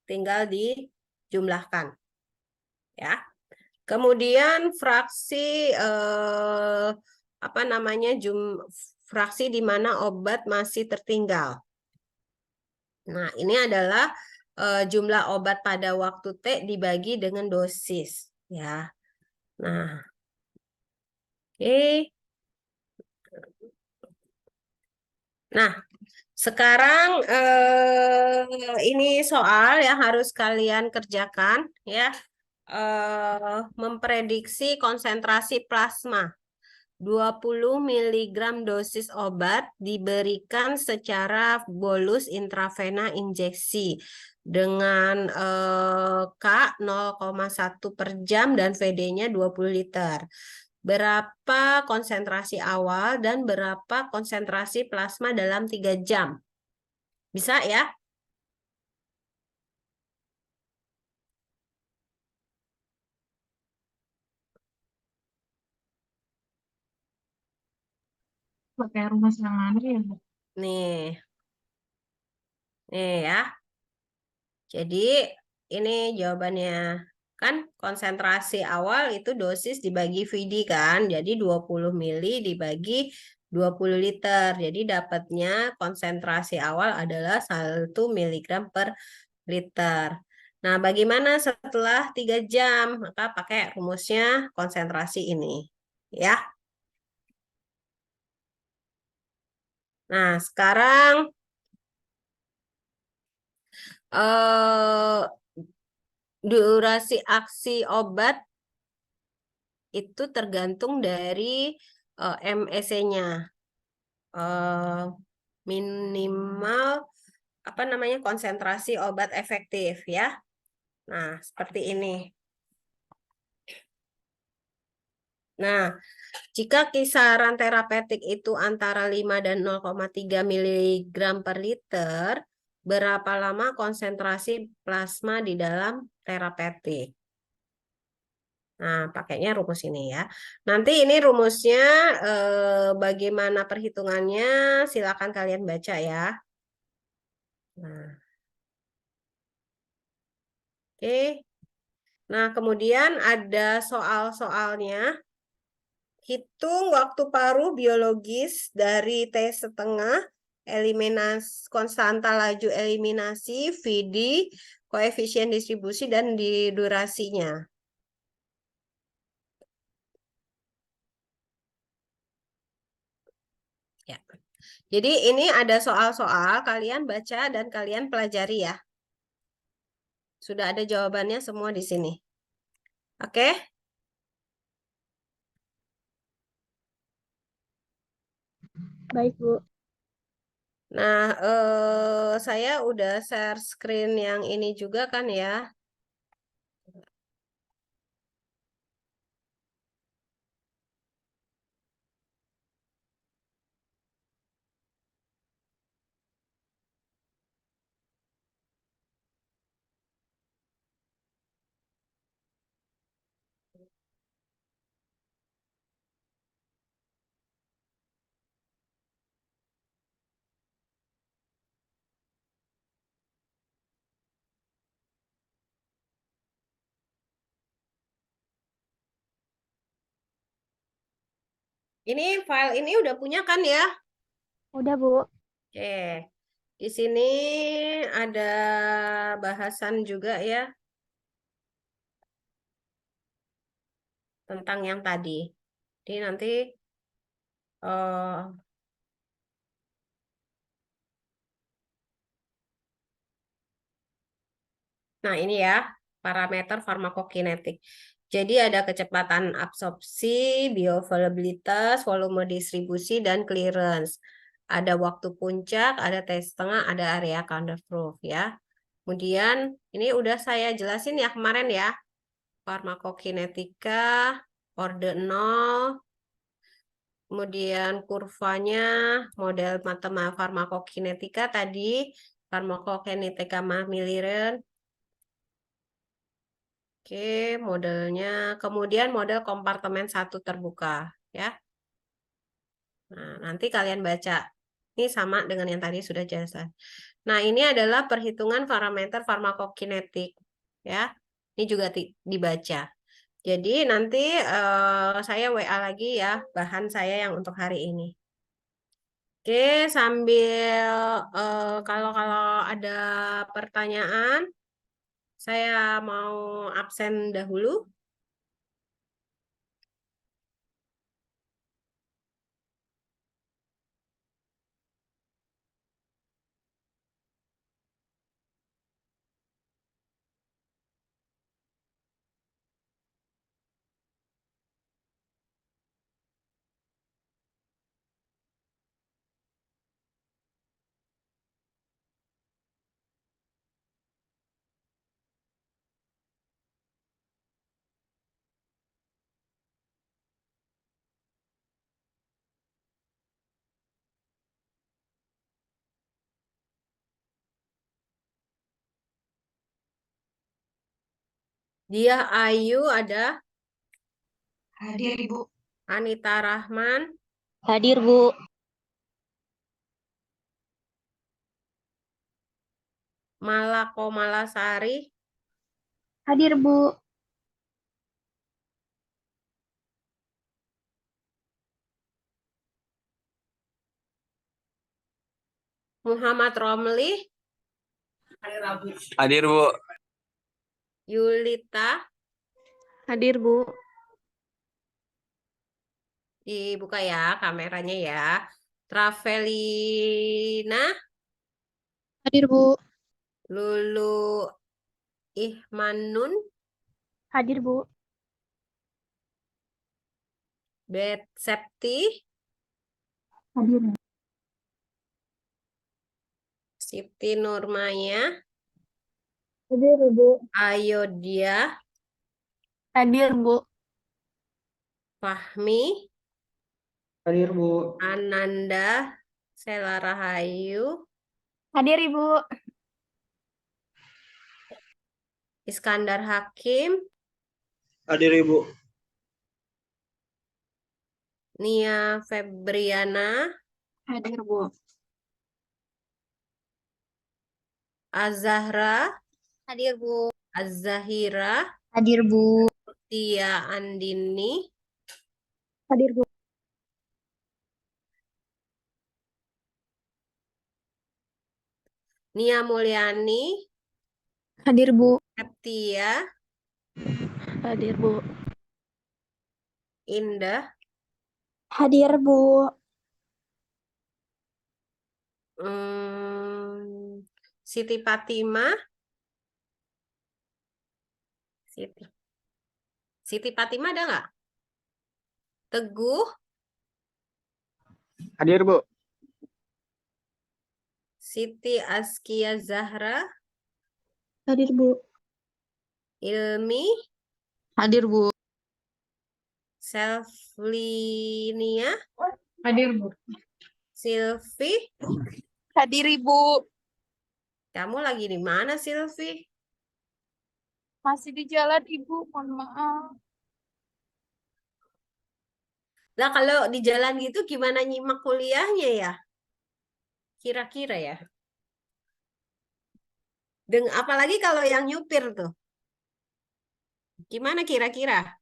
tinggal dijumlahkan. Ya. Kemudian fraksi apa namanya fraksi di mana obat masih tertinggal. Nah, ini adalah jumlah obat pada waktu T dibagi dengan dosis ya. Nah. Oke. Nah, sekarang ini soal yang harus kalian kerjakan ya. Memprediksi konsentrasi plasma 20 mg dosis obat diberikan secara bolus intravena injeksi dengan K 0,1 per jam dan VD-nya 20 liter. Berapa konsentrasi awal dan berapa konsentrasi plasma dalam 3 jam? Bisa ya? Pakai rumus yang mana ya, Bu? Nih. Nih ya. Jadi ini jawabannya. Kan konsentrasi awal itu dosis dibagi VD kan. Jadi 20 mili dibagi 20 liter. Jadi dapatnya konsentrasi awal adalah 1 mg per liter. Nah, bagaimana setelah 3 jam? Maka pakai rumusnya konsentrasi ini. Ya. Nah, sekarang durasi aksi obat itu tergantung dari MEC-nya. Minimal apa namanya konsentrasi obat efektif ya. Nah, seperti ini. Nah, jika kisaran terapeutik itu antara 5 dan 0,3 mg per liter, berapa lama konsentrasi plasma di dalam terapeutik? Nah, pakainya rumus ini ya. Nanti ini rumusnya bagaimana perhitungannya, silakan kalian baca ya. Nah. Oke. Nah, kemudian ada soal-soalnya. Hitung waktu paruh biologis dari T setengah, eliminasi konstanta laju eliminasi, VD, koefisien distribusi, dan di durasinya. Ya. Jadi ini ada soal-soal, kalian baca dan kalian pelajari ya. Sudah ada jawabannya semua di sini. Oke? Baik, Bu. Nah, saya udah share screen yang ini juga kan ya. Ini file ini udah punya kan ya? Udah, Bu. Oke. Di sini ada bahasan juga ya tentang yang tadi. Jadi nanti eh, nah ini ya parameter farmakokinetik. Jadi ada kecepatan absorpsi, bioavailabilitas, volume distribusi, dan clearance. Ada waktu puncak, ada T setengah, ada area counterproof ya. Kemudian ini udah saya jelasin ya kemarin ya. Farmakokinetika, orde 0, kemudian kurvanya, model matematika farmakokinetika tadi, farmakokinetika Milliren. Oke, modelnya. Kemudian model kompartemen satu terbuka ya. Nah, nanti kalian baca. Ini sama dengan yang tadi sudah jelas. Nah, ini adalah perhitungan parameter farmakokinetik ya. Ini juga dibaca. Jadi nanti saya WA lagi ya bahan saya yang untuk hari ini. Oke, sambil kalau ada pertanyaan, saya mau absen dahulu. Dia Ayu ada, Hadir, Ibu. Anita Rahman, Hadir, Bu. Malako Malasari, Hadir, Bu. Muhammad Romli, Hadir, Bu. Yulita, Hadir, Bu. dibuka ya kameranya ya. Travelina, Hadir, Bu. Lulu Ihmanun, Hadir, Bu. Bet Septi, Hadir. Siti Nurmaya, Hadir, Bu. Ayodhya, Hadir, Bu. Fahmi, Hadir, Bu. Ananda, Sela Rahayu, Hadir, Ibu. Iskandar Hakim, Hadir, Ibu. Nia Febriana, Hadir, Bu. Azahra, Hadir, Bu. Azahira, Hadir, Bu. Tia Andini, Hadir, Bu. Nia Mulyani, Hadir, Bu. Septia, Hadir, Bu. Indah, Hadir, Bu. Siti Fatima, Siti Fatima ada nggak? Teguh, Hadir, Bu. Siti Askia Zahra, Hadir, Bu. Ilmi, Hadir, Bu. Selvlinia, Hadir, Bu. Silvi. Hadir, Ibu. Kamu lagi di mana, Silvi? Masih di jalan, Ibu. Mohon maaf. Nah, kalau di jalan gitu gimana nyimak kuliahnya ya? Kira-kira ya. Apalagi kalau yang nyupir tuh. Gimana kira-kira?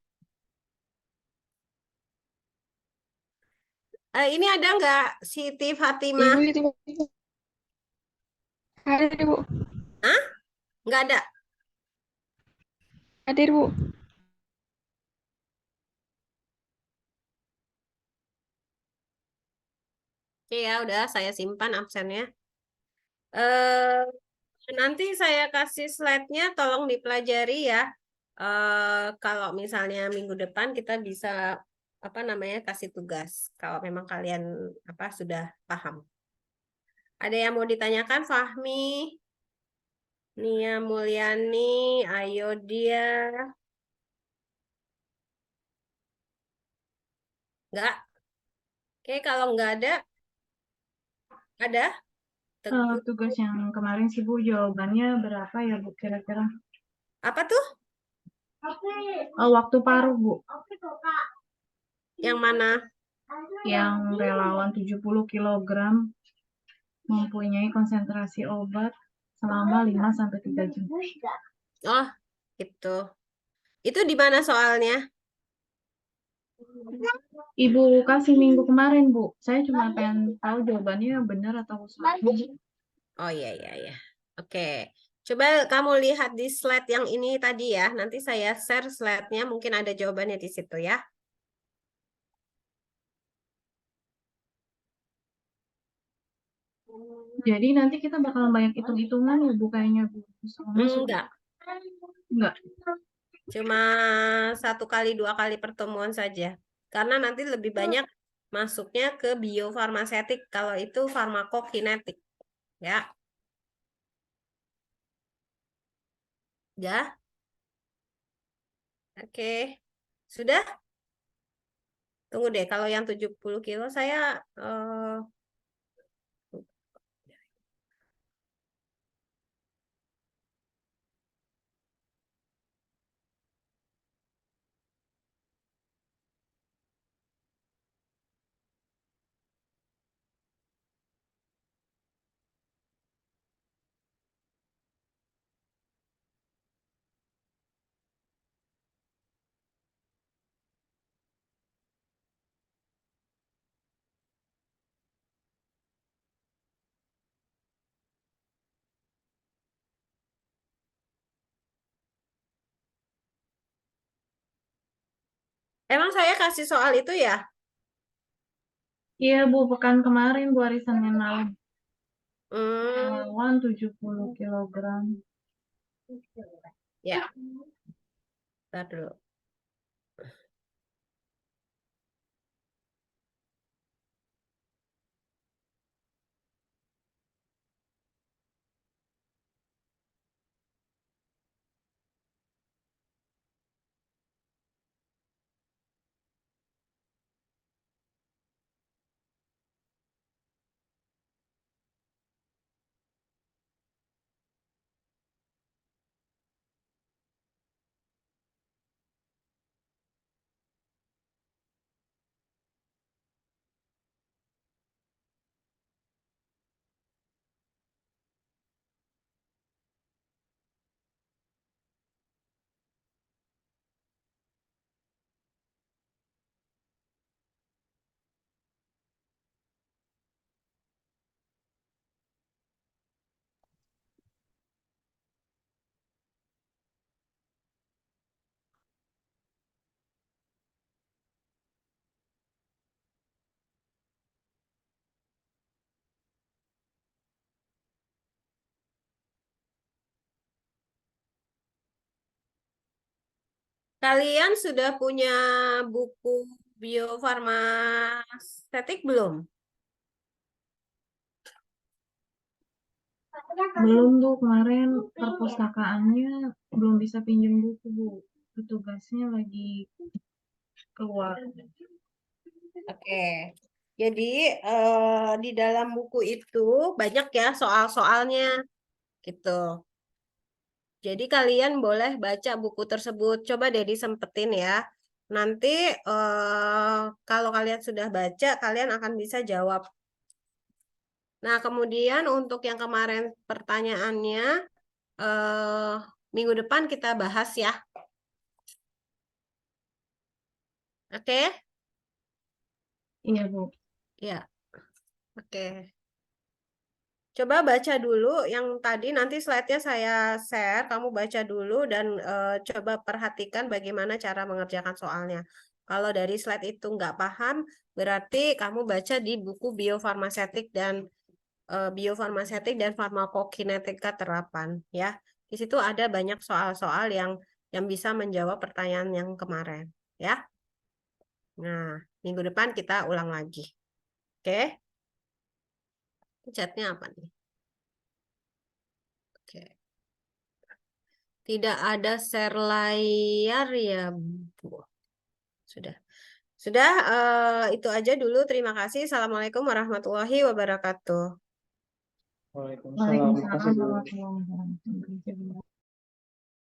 Ini ada nggak Siti Fatimah? Ibu, hadir, Ibu. Hah? Nggak ada. Hadir, Bu. Oke ya, udah saya simpan absennya. Eh, nanti saya kasih slide-nya, tolong dipelajari ya. Kalau misalnya minggu depan kita bisa apa namanya kasih tugas. Kalau memang kalian apa sudah paham. Ada yang mau ditanyakan, Fahmi, Nia Mulyani, ayo dia. Enggak. Oke, kalau enggak ada? Teguh. Tugas yang kemarin sih Bu, jawabannya berapa ya Bu kira-kira? Apa tuh? Waktu paruh Bu, Yang mana? yang relawan 70 kilogram mempunyai konsentrasi obat selama 5-3 jam. Oh, itu. Itu di mana soalnya? Ibu kasih minggu kemarin Bu, saya cuma pengen tahu jawabannya benar atau salah. Oh iya iya iya. Oke. Coba kamu lihat di slide yang ini tadi ya. Nanti saya share slide-nya, mungkin ada jawabannya di situ ya. Jadi nanti kita bakal banyak hitung-hitungan ya Bu kayaknya Bu. Enggak. Enggak. Cuma 1 kali 2 kali pertemuan saja. Karena nanti lebih banyak masuknya ke biofarmasetik. Kalau itu farmakokinetik. Ya. Ya. Oke. Sudah? Tunggu deh. Kalau yang 70 kilo saya... Emang saya kasih soal itu ya? Iya Bu, pekan kemarin Bu, hari Senin malam. Hmm, Relawan 70 kilogram. ya. Bentar dulu. Kalian sudah punya buku biofarmasetik belum? Belum Bu, kemarin perpustakaannya belum bisa pinjam buku Bu. Petugasnya lagi keluar. Oke. Jadi di dalam buku itu banyak ya soal-soalnya gitu. Jadi kalian boleh baca buku tersebut. Coba deh disempetin ya. Nanti kalau kalian sudah baca, kalian akan bisa jawab. Nah, kemudian untuk yang kemarin pertanyaannya, minggu depan kita bahas ya. Oke? Iya Bu. Ya, oke. Coba baca dulu yang tadi, nanti slide-nya saya share, kamu baca dulu dan coba perhatikan bagaimana cara mengerjakan soalnya. Kalau dari slide itu nggak paham, berarti kamu baca di buku biofarmasetik dan farmakokinetika terapan ya. Di situ ada banyak soal-soal yang bisa menjawab pertanyaan yang kemarin ya. Nah, minggu depan kita ulang lagi. Oke? Chatnya apa nih? Oke. Tidak ada share layar ya, Bu. Sudah. Sudah, itu aja dulu. Terima kasih. Assalamualaikum warahmatullahi wabarakatuh. Waalaikumsalam. Makasih, Waalaikumsalam Bu. warahmatullahi wabarakatuh.